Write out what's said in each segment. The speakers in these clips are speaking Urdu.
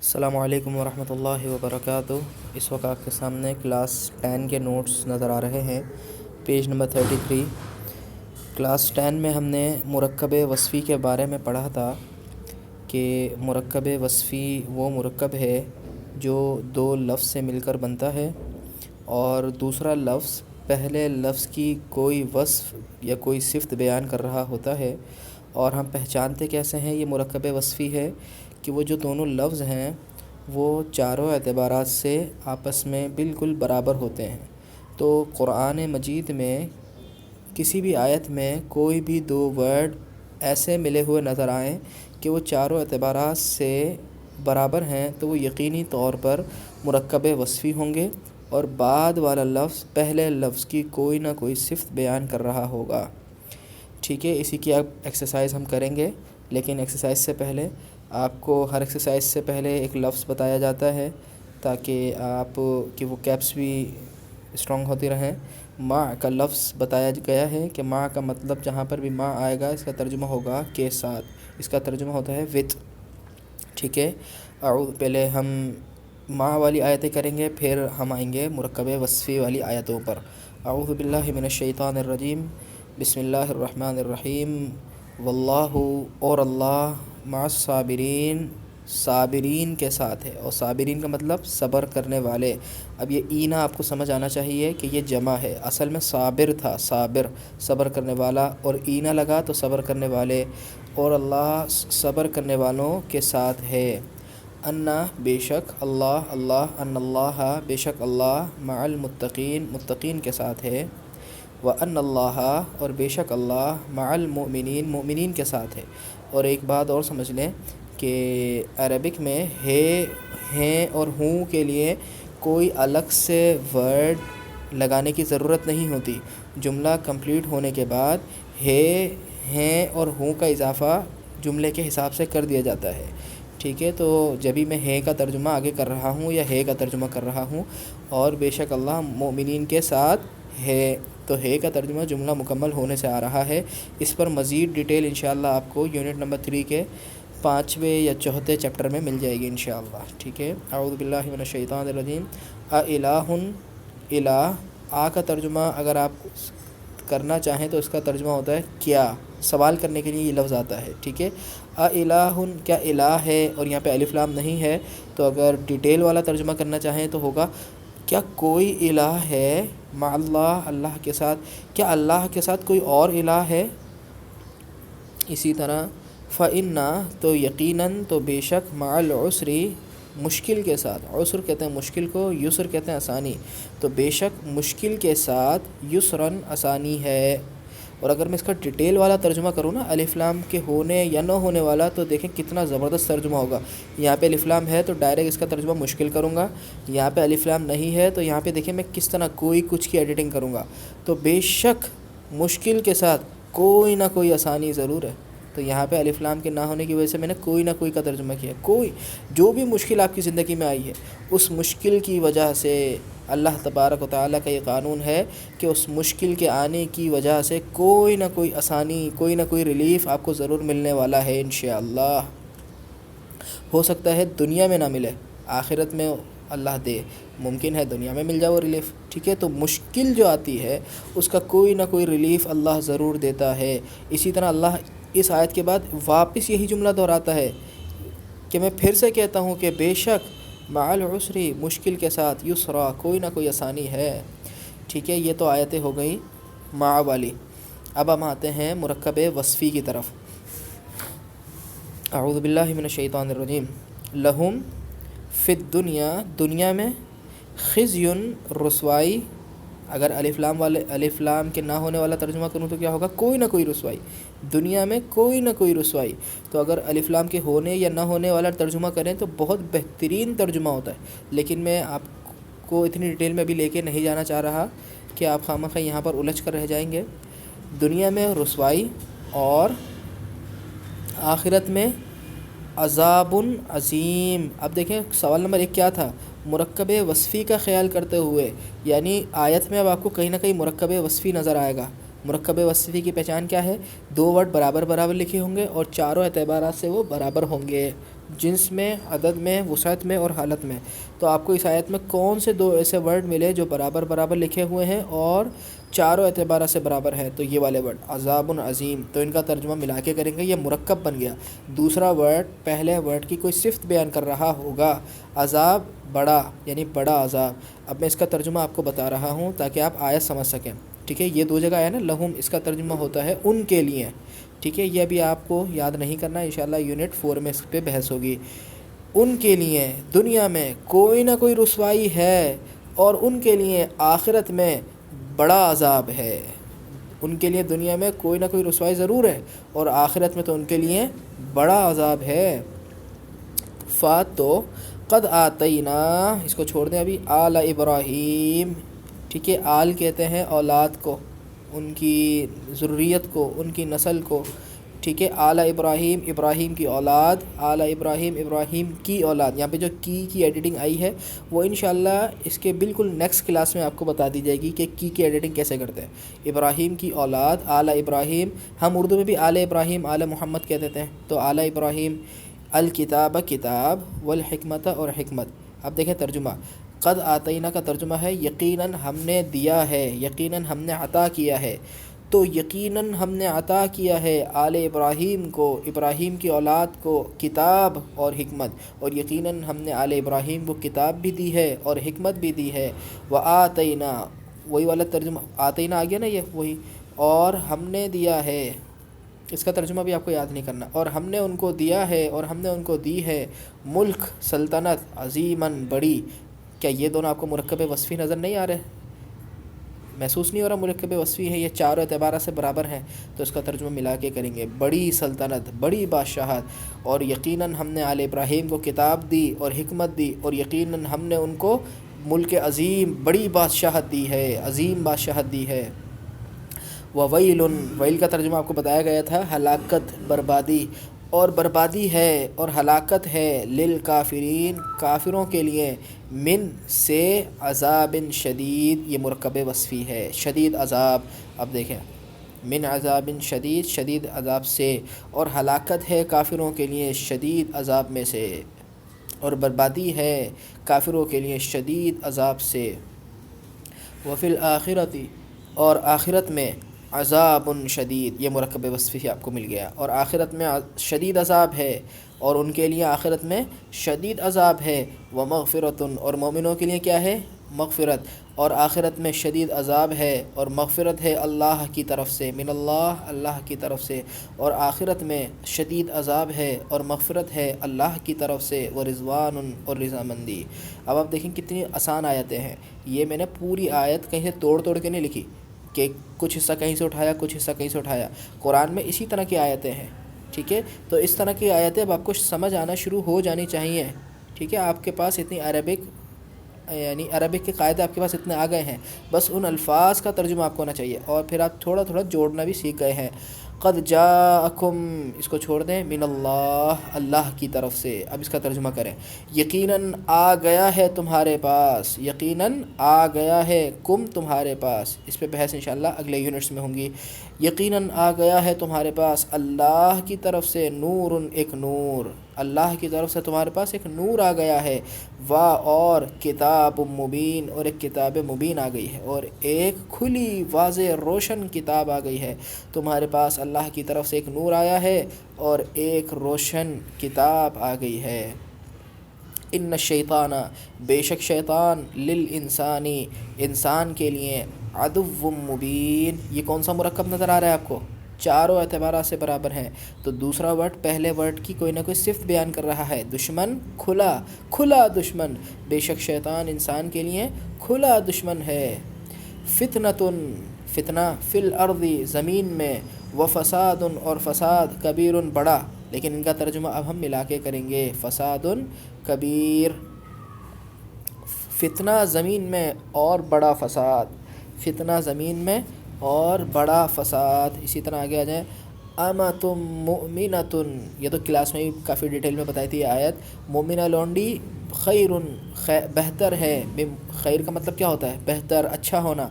السلام علیکم ورحمۃ اللہ وبرکاتہ۔ اس وقت آپ کے سامنے کلاس 10 کے نوٹس نظر آ رہے ہیں، پیج نمبر 33۔ کلاس 10 میں ہم نے مرکب وصفی کے بارے میں پڑھا تھا کہ مرکب وصفی وہ مرکب ہے جو دو لفظ سے مل کر بنتا ہے اور دوسرا لفظ پہلے لفظ کی کوئی وصف یا کوئی صفت بیان کر رہا ہوتا ہے، اور ہم پہچانتے کیسے ہیں یہ مرکب وصفی ہے کہ وہ جو دونوں لفظ ہیں وہ چاروں اعتبارات سے آپس میں بالکل برابر ہوتے ہیں۔ تو قرآن مجید میں کسی بھی آیت میں کوئی بھی دو ورڈ ایسے ملے ہوئے نظر آئیں کہ وہ چاروں اعتبارات سے برابر ہیں تو وہ یقینی طور پر مرکب وصفی ہوں گے، اور بعد والا لفظ پہلے لفظ کی کوئی نہ کوئی صفت بیان کر رہا ہوگا۔ ٹھیک ہے، اسی کی اب ایکسرسائز ہم کریں گے، لیکن ایکسرسائز سے پہلے آپ کو ہر ایکسرسائز سے پہلے ایک لفظ بتایا جاتا ہے تاکہ آپ کی وہ کیپس بھی اسٹرانگ ہوتی رہیں۔ ماں کا لفظ بتایا گیا ہے کہ ماں کا مطلب جہاں پر بھی ماں آئے گا اس کا ترجمہ ہوگا کے ساتھ، اس کا ترجمہ ہوتا ہے وتھ۔ ٹھیک ہے، پہلے ہم ماں والی آیتیں کریں گے، پھر ہم آئیں گے مرکب وصفی والی آیتوں پر۔ اعوذ باللہ من الشیطان الرجیم، بسم اللہ الرحمن الرحیم۔ واللہ، اور اللہ، مع الصابرین، صابرین کے ساتھ ہے، اور صابرین کا مطلب صبر کرنے والے۔ اب یہ اینا آپ کو سمجھ آنا چاہیے کہ یہ جمع ہے، اصل میں صابر تھا، صابر صبر کرنے والا، اور اینا لگا تو صبر کرنے والے، اور اللہ صبر کرنے والوں کے ساتھ ہے۔ انا، بے شک، اللہ، ان اللہ، بے شک اللہ، مع المتقین، متقین کے ساتھ ہے۔ وَأَنَّ اللَّهَ، اور بے شک اللہ، مع المؤمنین، مؤمنین کے ساتھ ہے۔ اور ایک بات اور سمجھ لیں کہ عربک میں ہیں اور ہوں کے لیے کوئی الگ سے ورڈ لگانے کی ضرورت نہیں ہوتی۔ جملہ کمپلیٹ ہونے کے بعد ہیں اور ہوں کا اضافہ جملے کے حساب سے کر دیا جاتا ہے۔ ٹھیک ہے، تو جبھی میں ہے کا ترجمہ آگے کر رہا ہوں یا ہے کا ترجمہ کر رہا ہوں اور بے شک اللہ مومنین کے ساتھ ہے، تو ہے کا ترجمہ جملہ مکمل ہونے سے آ رہا ہے۔ اس پر مزید ڈیٹیل انشاءاللہ آپ کو یونٹ نمبر 3 کے 5ویں یا 4تھے چیپٹر میں مل جائے گی انشاءاللہ۔ ٹھیک ہے، اعوذ باللہ من الشیطان الرجیم۔ الہ، الہ، آ کا ترجمہ اگر آپ کرنا چاہیں تو اس کا ترجمہ ہوتا ہے کیا، سوال کرنے کے لیے یہ لفظ آتا ہے۔ ٹھیک ہے، الہ، کیا الہ ہے، اور یہاں پہ الف لام نہیں ہے، تو اگر ڈیٹیل والا ترجمہ کرنا چاہیں تو ہوگا کیا کوئی الہ ہے مع اللہ، اللہ کے ساتھ، کیا اللہ کے ساتھ کوئی اور الہ ہے۔ اسی طرح فَإِنَّا، تو یقیناً، تو بے شک، مع العسر، مشکل کے ساتھ، عسر کہتے ہیں مشکل کو، یسر کہتے ہیں آسانی، تو بے شک مشکل کے ساتھ یسراً، آسانی ہے۔ اور اگر میں اس کا ڈیٹیل والا ترجمہ کروں نا، الف لام کے ہونے یا نہ ہونے والا، تو دیکھیں کتنا زبردست ترجمہ ہوگا۔ یہاں پہ الف لام ہے تو ڈائریکٹ اس کا ترجمہ مشکل کروں گا، یہاں پہ الف لام نہیں ہے تو یہاں پہ دیکھیں میں کس طرح کوئی کچھ کی ایڈیٹنگ کروں گا، تو بے شک مشکل کے ساتھ کوئی نہ کوئی آسانی ضرور ہے۔ تو یہاں پہ الف لام کے نہ ہونے کی وجہ سے میں نے کوئی نہ کوئی کا ترجمہ کیا، کوئی جو بھی مشکل آپ کی زندگی میں آئی ہے اس مشکل کی وجہ سے اللہ تبارک و تعالیٰ کا یہ قانون ہے کہ اس مشکل کے آنے کی وجہ سے کوئی نہ کوئی آسانی، کوئی نہ کوئی ریلیف آپ کو ضرور ملنے والا ہے انشاءاللہ۔ ہو سکتا ہے دنیا میں نہ ملے، آخرت میں اللہ دے، ممکن ہے دنیا میں مل جائے وہ ریلیف۔ ٹھیک ہے، تو مشکل جو آتی ہے اس کا کوئی نہ کوئی ریلیف اللہ ضرور دیتا ہے۔ اسی طرح اللہ اس آیت کے بعد واپس یہی جملہ دہراتا ہے کہ میں پھر سے کہتا ہوں کہ بے شک مع العسر، مشکل کے ساتھ، یسرا، کوئی نہ کوئی آسانی ہے۔ ٹھیک ہے، یہ تو آیتیں ہو گئی مع والی۔ اب ہم آتے ہیں مرکب وصفی کی طرف۔ اعوذ باللہ من الشیطان الرجیم۔ لہم، فی الدنیا، دنیا میں، خزی، رسوائی، اگر الف لام کے نہ ہونے والا ترجمہ کروں تو کیا ہوگا، کوئی نہ کوئی رسوائی، دنیا میں کوئی نہ کوئی رسوائی۔ تو اگر الف لام کے ہونے یا نہ ہونے والا ترجمہ کریں تو بہت بہترین ترجمہ ہوتا ہے، لیکن میں آپ کو اتنی ڈیٹیل میں بھی لے کے نہیں جانا چاہ رہا کہ آپ خواہ یہاں پر الجھ کر رہ جائیں گے۔ دنیا میں رسوائی اور آخرت میں عذاب عظیم۔ اب دیکھیں سوال نمبر 1 کیا تھا، مرکب وصفی کا خیال کرتے ہوئے، یعنی آیت میں اب آپ کو کہیں نہ کہیں مرکب وصفی نظر آئے گا۔ مرکب وصفی کی پہچان کیا ہے، دو ورڈ برابر برابر لکھے ہوں گے اور چاروں اعتبارات سے وہ برابر ہوں گے۔ جنس میں، عدد میں، وسعت میں اور حالت میں۔ تو آپ کو اس آیت میں کون سے دو ایسے ورڈ ملے جو برابر برابر لکھے ہوئے ہیں اور چاروں اعتبار سے برابر ہیں؟ تو یہ والے ورڈ عذاب عظیم، تو ان کا ترجمہ ملا کے کریں گے، یہ مرکب بن گیا۔ دوسرا ورڈ پہلے ورڈ کی کوئی صفت بیان کر رہا ہوگا، عذاب بڑا، یعنی بڑا عذاب۔ اب میں اس کا ترجمہ آپ کو بتا رہا ہوں تاکہ آپ آیت سمجھ سکیں، ٹھیک ہے؟ یہ دو جگہ ہے نا لہم، اس کا ترجمہ ہوتا ہے ان کے لیے، ٹھیک ہے؟ یہ ابھی آپ کو یاد نہیں کرنا، انشاءاللہ یونٹ 4 میں اس پہ بحث ہوگی۔ ان کے لیے دنیا میں کوئی نہ کوئی رسوائی ہے اور ان کے لیے آخرت میں بڑا عذاب ہے۔ ان کے لیے دنیا میں کوئی نہ کوئی رسوائی ضرور ہے اور آخرت میں تو ان کے لیے بڑا عذاب ہے۔ فات تو قد آتینا، اس کو چھوڑ دیں ابھی، آل ابراہیم، ٹھیک ہے؟ آل کہتے ہیں اولاد کو، ان کی ذریت کو، ان کی نسل کو، ٹھیک ہے؟ آل ابراہیم، ابراہیم کی اولاد، آل ابراہیم، ابراہیم کی اولاد۔ یہاں پہ جو کی ایڈیٹنگ آئی ہے وہ انشاءاللہ اس کے بالکل نیکسٹ کلاس میں آپ کو بتا دی جائے گی کہ کی ایڈیٹنگ کیسے کرتے ہیں۔ ابراہیم کی اولاد، آل ابراہیم، ہم اردو میں بھی آل ابراہیم، آل محمد کہہ دیتے ہیں، تو آل ابراہیم، الکتاب کتاب، والحکمت اور حکمت۔ اب دیکھیں ترجمہ، قد آتینا کا ترجمہ ہے یقیناً ہم نے دیا ہے، یقیناً ہم نے عطا کیا ہے۔ تو یقیناً ہم نے عطا کیا ہے آل ابراہیم کو، ابراہیم کی اولاد کو، کتاب اور حکمت، اور یقیناً ہم نے آل ابراہیم کو کتاب بھی دی ہے اور حکمت بھی دی ہے۔ وآتینا، وہی والا ترجمہ آتینا آ گیا نا، یہ وہی، اور ہم نے دیا ہے، اس کا ترجمہ بھی آپ کو یاد نہیں کرنا، اور ہم نے ان کو دیا ہے، اور ہم نے ان کو دی ہے ملک، سلطنت، عظیماً بڑی۔ کیا یہ دونوں آپ کو مرکب وصفی نظر نہیں آ رہے؟ محسوس نہیں ہو رہا مرکب وصفی ہے، یہ چاروں اعتبار سے برابر ہیں؟ تو اس کا ترجمہ ملا کے کریں گے، بڑی سلطنت، بڑی بادشاہت، اور یقیناً ہم نے آل ابراہیم کو کتاب دی اور حکمت دی، اور یقیناً ہم نے ان کو ملک عظیم، بڑی بادشاہت دی ہے، عظیم بادشاہت دی ہے۔ وویل، ویل کا ترجمہ آپ کو بتایا گیا تھا، ہلاکت، بربادی، اور بربادی ہے اور ہلاکت ہے للکافرین، کافروں کے لیے، من سے، عذاب شدید، یہ مرکب وصفی ہے، شدید عذاب۔ اب دیکھیں، من عذاب شدید، شدید عذاب سے، اور ہلاکت ہے کافروں کے لیے شدید عذاب میں سے، اور بربادی ہے کافروں کے لیے شدید عذاب سے۔ وفی الآخرۃ، اور آخرت میں، عذاب شدید، یہ مرکب وصفی آپ کو مل گیا، اور آخرت میں شدید عذاب ہے، اور ان کے لیے آخرت میں شدید عذاب ہے۔ ومغفرۃ، اور مومنوں کے لیے کیا ہے؟ مغفرت، اور آخرت میں شدید عذاب ہے اور مغفرت ہے اللہ کی طرف سے، من اللہ، اللہ کی طرف سے، اور آخرت میں شدید عذاب ہے اور مغفرت ہے اللہ کی طرف سے، ورضوان، اور رضامندی۔ اب آپ دیکھیں کتنی آسان آیتیں ہیں، یہ میں نے پوری آیت کہیں سے توڑ توڑ کے نہیں لکھی کہ کچھ حصہ کہیں سے اٹھایا، کچھ حصہ کہیں سے اٹھایا، قرآن میں اسی طرح کی آیتیں ہیں، ٹھیک ہے؟ تو اس طرح کی آیتیں اب آپ کو سمجھ آنا شروع ہو جانی چاہیے، ٹھیک ہے؟ آپ کے پاس اتنی عربک، یعنی عربک کے قاعدے آپ کے پاس اتنے آ گئے ہیں، بس ان الفاظ کا ترجمہ آپ کو ہونا چاہیے، اور پھر آپ تھوڑا تھوڑا جوڑنا بھی سیکھ گئے ہیں۔ قد جاءکم، اس کو چھوڑ دیں، من اللہ، اللہ کی طرف سے۔ اب اس کا ترجمہ کریں، یقیناً آ گیا ہے تمہارے پاس، یقیناً آ گیا ہے کم، تمہارے پاس، اس پہ بحث انشاءاللہ اگلے یونٹس میں ہوں گی۔ یقیناً آ گیا ہے تمہارے پاس اللہ کی طرف سے، نور، ایک نور، اللہ کی طرف سے تمہارے پاس ایک نور آ گیا ہے، اور کتاب مبین، اور ایک کتاب مبین آ گئی ہے، اور ایک کھلی واضح روشن کتاب آ گئی ہے تمہارے پاس، اللہ کی طرف سے ایک نور آیا ہے اور ایک روشن کتاب آ گئی ہے۔ ان الشیطان، بے شک شیطان، للانسانی، انسان کے لیے، عدو مبین، یہ کون سا مرکب نظر آ رہا ہے آپ کو؟ چاروں اعتبارات سے برابر ہیں، تو دوسرا ورڈ پہلے ورڈ کی کوئی نہ کوئی صفت بیان کر رہا ہے، دشمن، کھلا، کھلا دشمن، بے شک شیطان انسان کے لیے کھلا دشمن ہے۔ فتنۃ، فتنہ، فی الارض، زمین میں، وفساد، اور فساد، کبیر، بڑا، لیکن ان کا ترجمہ اب ہم ملا کے کریں گے، فساد کبیر، فتنہ زمین میں اور بڑا فساد، فتنہ زمین میں اور بڑا فساد۔ اسی طرح آگے آ جائیں، امۃ مؤمنۃ، یہ تو کلاس میں بھی کافی ڈیٹیل میں بتائی تھی یہ آیت، مومنہ لونڈی، خیر، بہتر ہے، خیر کا مطلب کیا ہوتا ہے؟ بہتر، اچھا ہونا،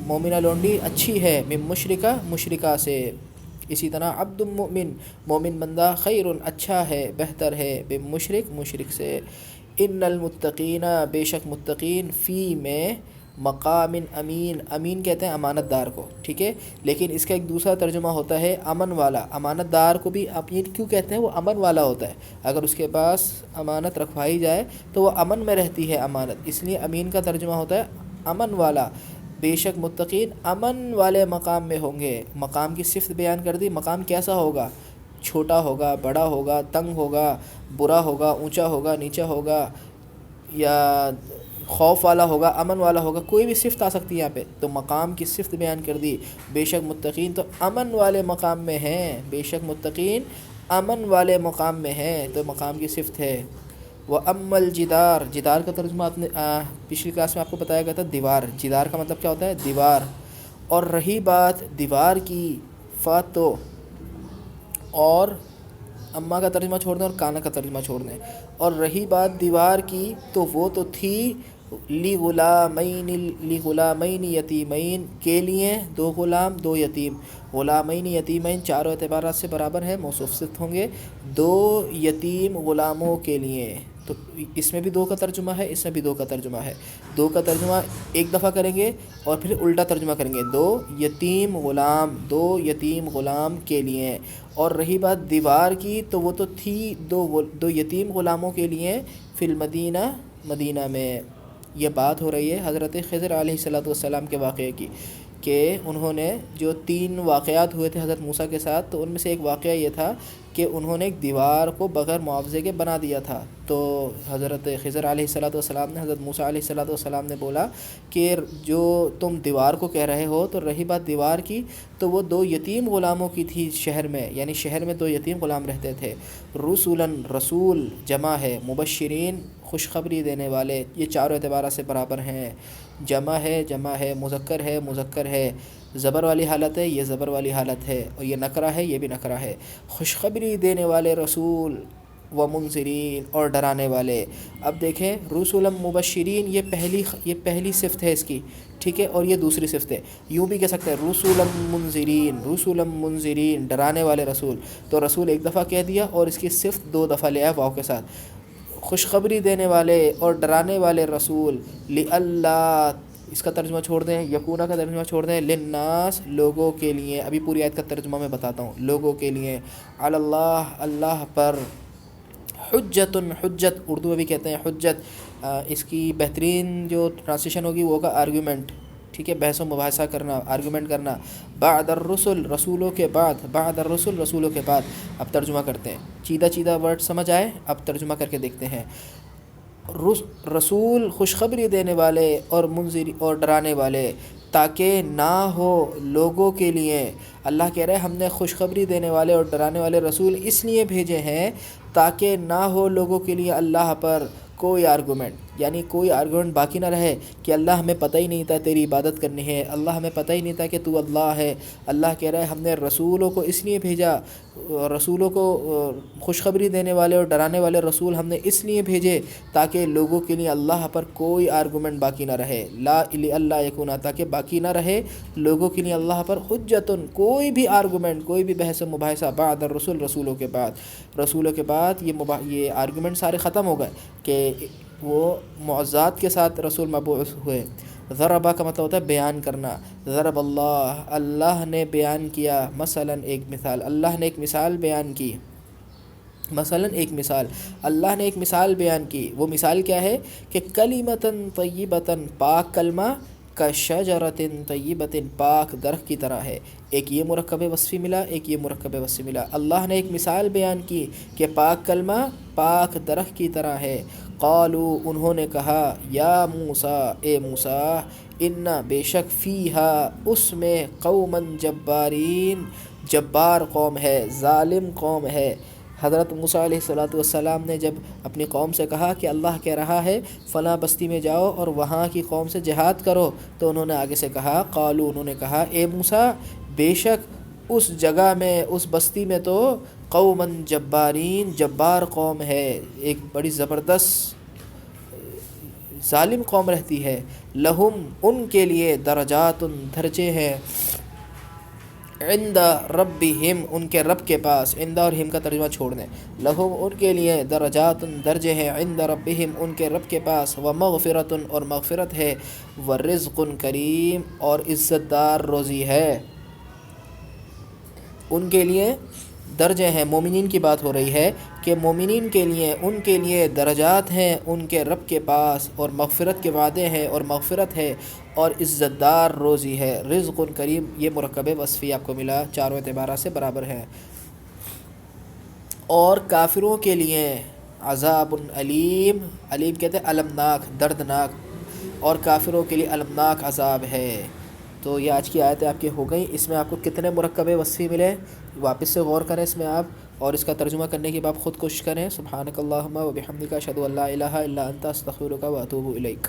مومنہ لونڈی اچھی ہے، من مشرکہ، مشرکہ سے، اسی طرح عبد مومن، مومن بندہ، خیر اچھا ہے، بہتر ہے، بے مشرک، مشرک سے۔ ان المتقین بے شک متقین، فی میں، مقام امین، امین کہتے ہیں امانت دار کو، ٹھیک ہے، لیکن اس کا ایک دوسرا ترجمہ ہوتا ہے امن والا۔ امانت دار کو بھی امین کیوں کہتے ہیں؟ وہ امن والا ہوتا ہے، اگر اس کے پاس امانت رکھوائی جائے تو وہ امن میں رہتی ہے امانت، اس لیے امین کا ترجمہ ہوتا ہے امن والا۔ بے شک متقین امن والے مقام میں ہوں گے۔ مقام کی صفت بیان کر دی، مقام کیسا ہوگا؟ چھوٹا ہوگا، بڑا ہوگا، تنگ ہوگا، برا ہوگا، اونچا ہوگا، نیچا ہوگا، یا خوف والا ہوگا، امن والا ہوگا، کوئی بھی صفت آ سکتی ہے یہاں پہ، تو مقام کی صفت بیان کر دی۔ بے شک متقین تو امن والے مقام میں ہیں، بے شک متقین امن والے مقام میں ہیں، تو مقام کی صفت ہے۔ وَأَمَّا الْجِدَارُ، جدار کا ترجمہ آپ نے پچھلی کلاس میں آپ کو بتایا گیا تھا، دیوار۔ جدار کا مطلب کیا ہوتا ہے؟ دیوار۔ اور رہی بات دیوار کی، فاتو، اور اماں کا ترجمہ چھوڑ دیں اور کانا کا ترجمہ چھوڑ دیں، اور رہی بات دیوار کی تو وہ تو تھی لغلامین یتیمین، کے لیے، دو غلام، دو یتیم۔ غلامین یتیمین چاروں اعتبارات سے برابر ہیں، موصوف صفت ہوں گے، دو یتیم غلاموں کے لیے۔ تو اس میں بھی دو کا ترجمہ ہے، اس میں بھی دو کا ترجمہ ہے۔ دو کا ترجمہ ایک دفعہ کریں گے اور پھر الٹا ترجمہ کریں گے، دو یتیم غلام، دو یتیم غلام کے لیے۔ اور رہی بات دیوار کی تو وہ تو تھی دو یتیم غلاموں کے لیے، فی المدینہ، مدینہ میں۔ یہ بات ہو رہی ہے حضرت خضر علیہ السلام کے واقعے کی، کہ انہوں نے جو 3 واقعات ہوئے تھے حضرت موسیٰ کے ساتھ، تو ان میں سے ایک واقعہ یہ تھا کہ انہوں نے ایک دیوار کو بغیر معاوضے کے بنا دیا تھا۔ تو حضرت خضر علیہ السلام نے حضرت موسیٰ علیہ السلام نے بولا کہ جو تم دیوار کو کہہ رہے ہو، تو رہی بات دیوار کی تو وہ 2 یتیم غلاموں کی تھی شہر میں، یعنی شہر میں 2 یتیم غلام رہتے تھے۔ رسولاً، رسول جمع ہے، مبشرین خوشخبری دینے والے، یہ چاروں اعتبارات سے برابر ہیں۔ جمع ہے، مذکر ہے، زبر والی حالت ہے، یہ زبر والی حالت ہے، اور یہ نکرہ ہے، یہ بھی نکرہ ہے۔ خوشخبری دینے والے رسول، و منذرین، اور ڈرانے والے۔ اب دیکھیں رسولا مبشرین، یہ پہلی صفت ہے اس کی، ٹھیک ہے، اور یہ دوسری صفت ہے۔ یوں بھی کہہ سکتے ہیں رسولا منذرین، ڈرانے والے رسول، تو رسول ایک دفعہ کہہ دیا اور اس کی صفت 2 دفعہ لے آیا واو کے ساتھ۔ خوشخبری دینے والے اور ڈرانے والے رسول، لِأَلَّا، اس کا ترجمہ چھوڑ دیں، یکونا کا ترجمہ چھوڑ دیں، للناس، لوگوں کے لیے۔ ابھی پوری آیت کا ترجمہ میں بتاتا ہوں، لوگوں کے لیے، علی اللہ، اللہ پر، حجت، اردو میں بھی کہتے ہیں حجت، اس کی بہترین جو ٹرانسلیشن ہوگی وہ ہوگا آرگیومنٹ، ٹھیک ہے، بحث و مباحثہ کرنا، آرگیومنٹ کرنا۔ بعد الرسل، رسولوں کے بعد، بعد الرسل، رسولوں کے بعد۔ اب ترجمہ کرتے ہیں، چیدہ ورڈ سمجھ آئے؟ اب ترجمہ کر کے دیکھتے ہیں۔ رسول خوشخبری دینے والے اور منذر اور ڈرانے والے، تاکہ نہ ہو لوگوں کے لیے۔ اللہ کہہ رہے ہیں ہم نے خوشخبری دینے والے اور ڈرانے والے رسول اس لیے بھیجے ہیں تاکہ نہ ہو لوگوں کے لیے اللہ پر کوئی آرگومنٹ، یعنی کوئی آرگومنٹ باقی نہ رہے کہ اللہ ہمیں پتہ ہی نہیں تھا تیری عبادت کرنی ہے، اللہ ہمیں پتہ ہی نہیں تھا کہ تو اللہ ہے۔ اللہ کہہ رہا ہے ہم نے رسولوں کو اس لیے بھیجا، رسولوں کو خوشخبری دینے والے اور ڈرانے والے رسول ہم نے اس لیے بھیجے تاکہ لوگوں کے لیے اللہ پر کوئی آرگومنٹ باقی نہ رہے، لا اللہ یکونا، تاکہ باقی نہ رہے لوگوں کے لیے اللہ پر حجتن، کوئی بھی آرگومنٹ، کوئی بھی بحث و مباحثہ، بعد الرسل، رسولوں کے بعد یہ آرگومنٹ سارے ختم ہو گئے کہ وہ معجزات کے ساتھ رسول مبعوث ہوئے۔ ضربہ کا مطلب ہوتا ہے بیان کرنا، ضرب اللہ، اللہ نے بیان کیا، مثلا ایک مثال، اللہ نے ایک مثال بیان کی، مثلا ایک مثال، اللہ نے ایک مثال بیان کی۔ وہ مثال کیا ہے کہ کلمۃ طیبۃ، پاک کلمہ، کشجرۃ طیبۃ، پاک درخت کی طرح ہے۔ ایک یہ مرکب وصفی ملا، ایک یہ مرکب وصفی ملا۔ اللہ نے ایک مثال بیان کی کہ پاک کلمہ پاک درخت کی طرح ہے۔ قالوا، انہوں نے کہا، یا موسیٰ، اے موسیٰ، ان بے شک فیہا، اس میں، قوما جبارین، جبار قوم ہے، ظالم قوم ہے۔ حضرت موسیٰ علیہ السلام نے جب اپنی قوم سے کہا کہ اللہ کہہ رہا ہے فلاں بستی میں جاؤ اور وہاں کی قوم سے جہاد کرو، تو انہوں نے آگے سے کہا، قالوا، انہوں نے کہا، اے موسیٰ، بے شک اس جگہ میں، اس بستی میں تو قوما جبارین، جبار قوم ہے، ایک بڑی زبردست ظالم قوم رہتی ہے۔ لہم، ان کے لیے، درجات، درجے ہیں، عند ربہم ان کے رب کے پاس، عند اور ہم کا ترجمہ چھوڑ دیں، لہم ان کے لیے درجات درجے ہیں، عند ربہم ان کے رب کے پاس، ومغفرۃ اور مغفرت ہے، ورزق کریم اور عزت دار روزی ہے۔ ان کے لیے درجے ہیں، مومنین کی بات ہو رہی ہے کہ مومنین کے لیے ان کے لیے درجات ہیں ان کے رب کے پاس، اور مغفرت کے وعدے ہیں اور مغفرت ہے اور عزت دار روزی ہے۔ رزق کریم یہ مرکب وصفی آپ کو ملا، چاروں اعتبارات سے برابر ہے۔ اور کافروں کے لیے عذاب علیم، علیم کہتے ہیں المناک، دردناک، اور کافروں کے لیے المناک عذاب ہے۔ تو یہ آج کی آیتیں آپ کی ہو گئیں۔ اس میں آپ کو کتنے مرکب وصفی ملے، واپس سے غور کریں اس میں آپ، اور اس کا ترجمہ کرنے کی آپ خود کوشش کریں۔ سبحانک اللہم و بحمدک، اشہد ان لا الہ الا انت، استغفرک و اتوب الیک۔